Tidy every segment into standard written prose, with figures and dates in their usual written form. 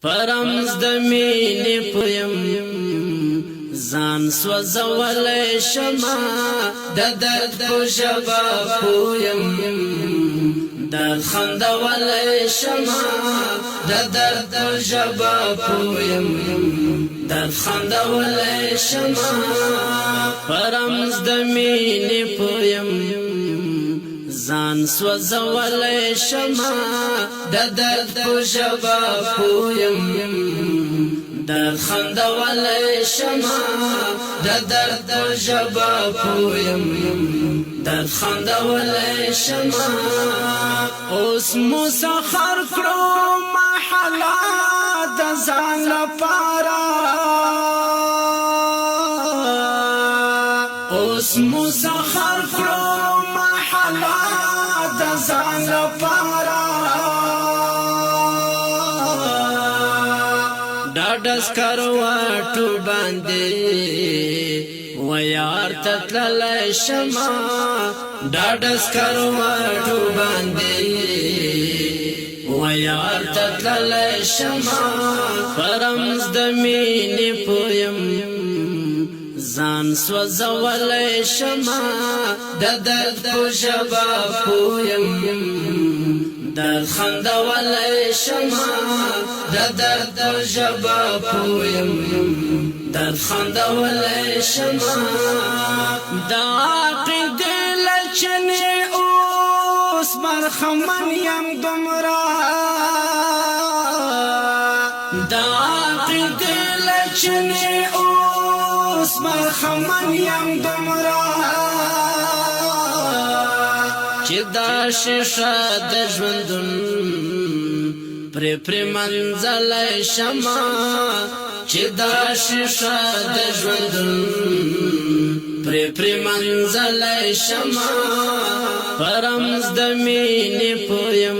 پرمز د مینې پویم ځان سوځولی شمه د درد په ژبه پویم درد خندولی شمه د درد په ژبه پویم درد خندولی شمه پرمز د مینې پویم ځان سوځولی شمه د درد په ژبه پویم درد خندولی شمه د درد په ژبه پویم درد خندولی شمه اوس مسخر کړو محله د ځان لپاره اوس مسخر کړو محله د ځان لپاره ډاډس کرواتو باندې ویار تتللی شمه ډاډس کرواتو باندې ویار تتللی شمه پرمز د مینې پویم ځان سوځولی شمه د درد په ژبه پویم درد خندولی شمه د درد په ژبه پویم درد خندولی شمه د عقیدې له چنې اوس برخمن یم دومره د عقیدې له چنې اوس برخمن یم دومره چې دا شیشه د ژوندون پرې منځلی شمه چې دا شیشه د ژوندون پرې منځلی شمه پرمز د مینې پویم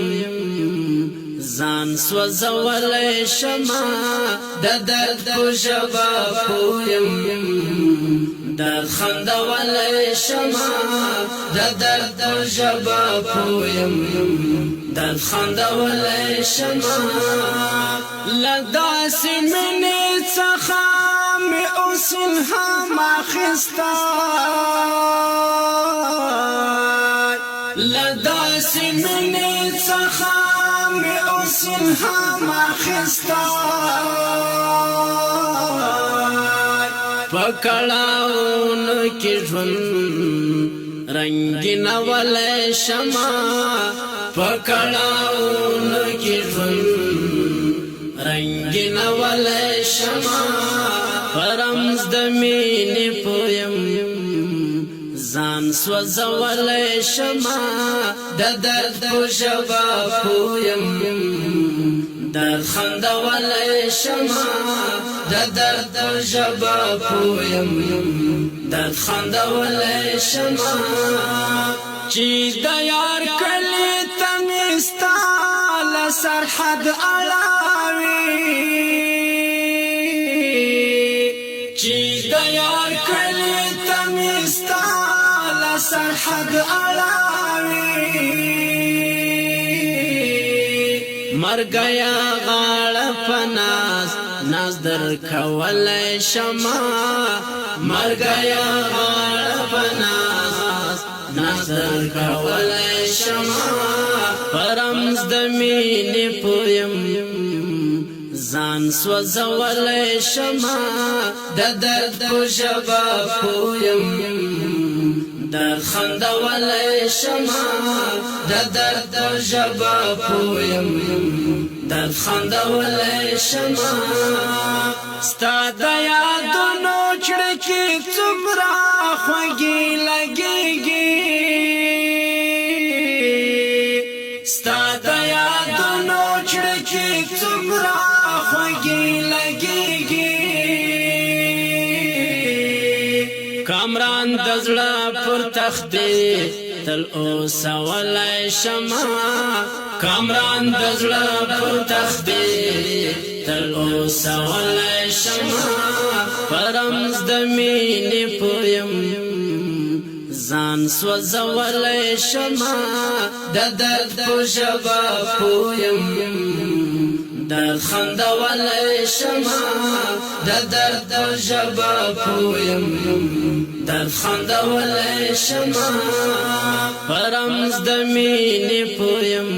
ځان سوځولی شمه د درد په ژبه پویم درد خندولی شمه د درد په ژبه پویم درد خندولی شمه له داسې مینې څخه مې اوس الهام اخیستی له داسې مینې څخه مې اوس الهام اخیستی پکړاونو کې ژوند رنګینولی شمه پکړاونو کې ژوند رنګینولی شمه پرمز د مینې پویم ځان سوځولی شمه د درد په ژبه پویم درد خندولی شمه د درد په ژبه پویم درد خندولی شمه چې د یار کلي ته مې ستا له سرحد اړوي چې د یار کلي ته مې ستا له سرحد اړوي مرګیا غاړه په ناز در کولی شمه مرګیا غاړه په ناز در کولی شمه پرمز د مینې پویم ځان سوځولی شمه د درد په ژبه پویم درد خندولی شمه د درد په ژبه پویم درد خندولی شمه ستا د یادونو چړکې څومره خوږې لګېږي ستا د یادونو چړکې څومره خوږې لګېږي کامران د زړه پر تخت دی تل اوسولی شمه کامران د زړه پر تخت دی تل اوسولی شمه پرمز د مینې پویم ځان سوځولی شمه د درد په ژبه پویم درد خندولی شما د درد په ژبه پویم درد خندولی شما په رمز د مینې پویم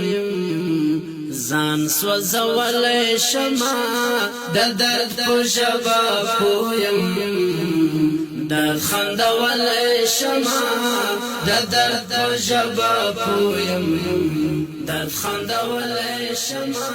ځان سوځولی شما د درد په ژبه پویم درد خندولی شما د درد په ژبه پویم درد خندولی شما